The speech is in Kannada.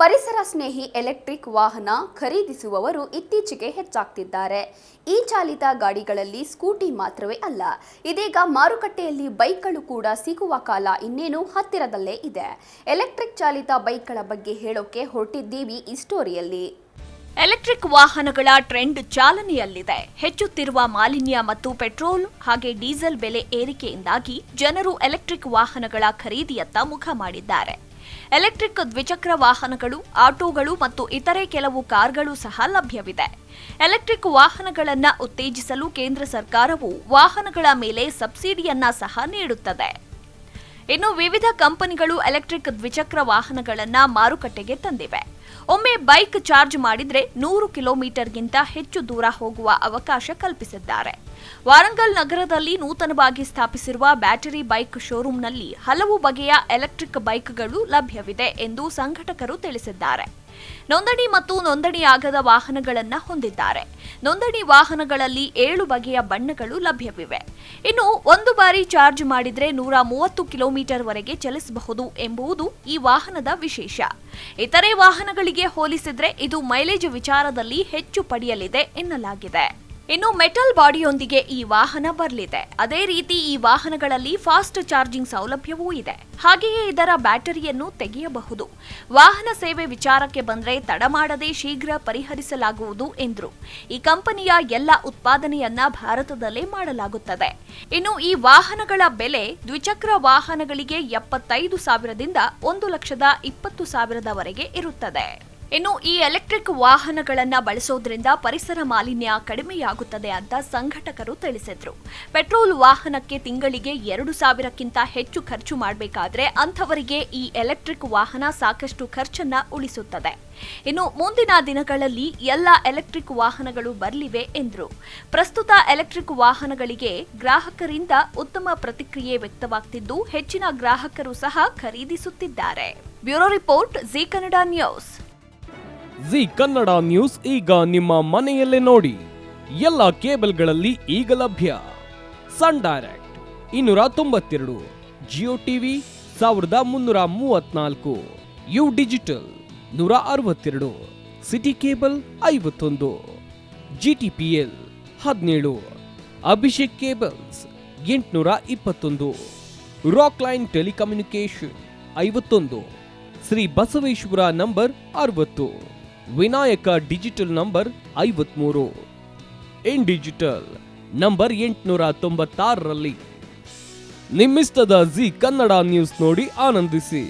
ಪರಿಸರ ಸ್ನೇಹಿ ಎಲೆಕ್ಟ್ರಿಕ್ ವಾಹನ ಖರೀದಿಸುವವರು ಇತ್ತೀಚೆಗೆ ಹೆಚ್ಚಾಗ್ತಿದ್ದಾರೆ. ಈ ಚಾಲಿತ ಗಾಡಿಗಳಲ್ಲಿ ಸ್ಕೂಟಿ ಮಾತ್ರವೇ ಅಲ್ಲ, ಇದೀಗ ಮಾರುಕಟ್ಟೆಯಲ್ಲಿ ಬೈಕ್ಗಳು ಕೂಡ ಸಿಗುವ ಕಾಲ ಇನ್ನೇನು ಹತ್ತಿರದಲ್ಲೇ ಇದೆ. ಎಲೆಕ್ಟ್ರಿಕ್ ಚಾಲಿತ ಬೈಕ್ಗಳ ಬಗ್ಗೆ ಹೇಳೋಕೆ ಹೊರಟಿದ್ದೀವಿ ಈ ಸ್ಟೋರಿಯಲ್ಲಿ. ಎಲೆಕ್ಟ್ರಿಕ್ ವಾಹನಗಳ ಟ್ರೆಂಡ್ ಚಾಲನೆಯಲ್ಲಿದೆ. ಹೆಚ್ಚುತ್ತಿರುವ ಮಾಲಿನ್ಯ ಮತ್ತು ಪೆಟ್ರೋಲ್ ಹಾಗೆ ಡೀಸೆಲ್ ಬೆಲೆ ಏರಿಕೆಯಿಂದಾಗಿ ಜನರು ಎಲೆಕ್ಟ್ರಿಕ್ ವಾಹನಗಳ ಖರೀದಿಯತ್ತ ಮುಖ ಮಾಡಿದ್ದಾರೆ. ಎಲೆಕ್ಟ್ರಿಕ್ ದ್ವಿಚಕ್ರ ವಾಹನಗಳು, ಆಟೋಗಳು ಮತ್ತು ಇತರೆ ಕೆಲವು ಕಾರ್ಗಳು ಸಹ ಲಭ್ಯವಿದೆ. ಎಲೆಕ್ಟ್ರಿಕ್ ವಾಹನಗಳನ್ನು ಉತ್ತೇಜಿಸಲು ಕೇಂದ್ರ ಸರ್ಕಾರವು ವಾಹನಗಳ ಮೇಲೆ ಸಬ್ಸಿಡಿಯನ್ನ ಸಹ ನೀಡುತ್ತದೆ. ಇನ್ನು ವಿವಿಧ ಕಂಪನಿಗಳು ಎಲೆಕ್ಟ್ರಿಕ್ ದ್ವಿಚಕ್ರ ವಾಹನಗಳನ್ನು ಮಾರುಕಟ್ಟೆಗೆ ತಂದಿವೆ. ಒಮ್ಮೆ ಬೈಕ್ ಚಾರ್ಜ್ ಮಾಡಿದ್ರೆ 100 ಕಿಲೋಮೀಟರ್ಗಿಂತ ಹೆಚ್ಚು ದೂರ ಹೋಗುವ ಅವಕಾಶ ಕಲ್ಪಿಸಿದ್ದಾರೆ. ವಾರಂಗಲ್ ನಗರದಲ್ಲಿ ನೂತನವಾಗಿ ಸ್ಥಾಪಿಸಿರುವ ಬ್ಯಾಟರಿ ಬೈಕ್ ಶೋರೂಂನಲ್ಲಿ ಹಲವು ಬಗೆಯ ಎಲೆಕ್ಟ್ರಿಕ್ ಬೈಕ್ಗಳು ಲಭ್ಯವಿದೆ ಎಂದು ಸಂಘಟಕರು ತಿಳಿಸಿದ್ದಾರೆ. ನೋಂದಣಿ ಮತ್ತು ನೋಂದಣಿಯಾಗದ ವಾಹನಗಳನ್ನು ಹೊಂದಿದ್ದಾರೆ. ನೋಂದಣಿ ವಾಹನಗಳಲ್ಲಿ 7 ಬಗೆಯ ಬಣ್ಣಗಳು ಲಭ್ಯವಿವೆ. ಇನ್ನು ಒಂದು ಬಾರಿ ಚಾರ್ಜ್ ಮಾಡಿದ್ರೆ 130 ಕಿಲೋಮೀಟರ್ ವರೆಗೆ ಚಲಿಸಬಹುದು ಎಂಬುದು ಈ ವಾಹನದ ವಿಶೇಷ. ಇತರೆ ವಾಹನಗಳಿಗೆ ಹೋಲಿಸಿದ್ರೆ ಇದು ಮೈಲೇಜ್ ವಿಚಾರದಲ್ಲಿ ಹೆಚ್ಚು ಪಡೆಯಲಿದೆ ಎನ್ನಲಾಗಿದೆ. ಇನ್ನು ಮೆಟಲ್ ಬಾಡಿಯೊಂದಿಗೆ ಈ ವಾಹನ ಬರಲಿದೆ. ಅದೇ ರೀತಿ ಈ ವಾಹನಗಳಲ್ಲಿ ಫಾಸ್ಟ್ ಚಾರ್ಜಿಂಗ್ ಸೌಲಭ್ಯವೂ ಇದೆ. ಹಾಗೆಯೇ ಇದರ ಬ್ಯಾಟರಿಯನ್ನು ತೆಗೆಯಬಹುದು. ವಾಹನ ಸೇವೆ ವಿಚಾರಕ್ಕೆ ಬಂದ್ರೆ ತಡ ಮಾಡದೆ ಶೀಘ್ರ ಪರಿಹರಿಸಲಾಗುವುದು ಎಂದರು. ಈ ಕಂಪನಿಯ ಎಲ್ಲ ಉತ್ಪಾದನೆಯನ್ನ ಭಾರತದಲ್ಲೇ ಮಾಡಲಾಗುತ್ತದೆ. ಇನ್ನು ಈ ವಾಹನಗಳ ಬೆಲೆ ದ್ವಿಚಕ್ರ ವಾಹನಗಳಿಗೆ 75,000ದಿಂದ 1,20,000ವರೆಗೆ ಇರುತ್ತದೆ. ಇನ್ನು ಈ ಎಲೆಕ್ಟ್ರಿಕ್ ವಾಹನಗಳನ್ನು ಬಳಸೋದ್ರಿಂದ ಪರಿಸರ ಮಾಲಿನ್ಯ ಕಡಿಮೆಯಾಗುತ್ತದೆ ಅಂತ ಸಂಘಟಕರು ತಿಳಿಸಿದ್ರು. ಪೆಟ್ರೋಲ್ ವಾಹನಕ್ಕೆ ತಿಂಗಳಿಗೆ 2,000ಕ್ಕಿಂತ ಹೆಚ್ಚು ಖರ್ಚು ಮಾಡಬೇಕಾದ್ರೆ ಅಂಥವರಿಗೆ ಈ ಎಲೆಕ್ಟ್ರಿಕ್ ವಾಹನ ಸಾಕಷ್ಟು ಖರ್ಚನ್ನ ಉಳಿಸುತ್ತದೆ. ಇನ್ನು ಮುಂದಿನ ದಿನಗಳಲ್ಲಿ ಎಲ್ಲ ಎಲೆಕ್ಟ್ರಿಕ್ ವಾಹನಗಳು ಬರಲಿವೆ ಎಂದರು. ಪ್ರಸ್ತುತ ಎಲೆಕ್ಟ್ರಿಕ್ ವಾಹನಗಳಿಗೆ ಗ್ರಾಹಕರಿಂದ ಉತ್ತಮ ಪ್ರತಿಕ್ರಿಯೆ ವ್ಯಕ್ತವಾಗ್ತಿದ್ದು ಹೆಚ್ಚಿನ ಗ್ರಾಹಕರು ಸಹ ಖರೀದಿಸುತ್ತಿದ್ದಾರೆ. Bureau report, Zee Kannada news. Zee Kannada news ಈಗ ನಿಮ್ಮ ಮನೆಯಲ್ಲೇ ನೋಡಿ. ಎಲ್ಲ ಕೇಬಲ್ಗಳಲ್ಲಿ ಈಗ ಲಭ್ಯ. Sun Direct 292, Jio TV 1334, U Digital 162, City Cable 51, GTPL 17, Abhishek Cables 821, Rock Line Telecommunication 51, Shri Basaveshwara number 60, Vinayaka Digital number 53, In Digital number 896ರಲ್ಲಿ. ನಿಮ್ಮಿಸ್ತದ ಜಿ ಕನ್ನಡ ನ್ಯೂಸ್ ನೋಡಿ ಆನಂದಿಸಿ.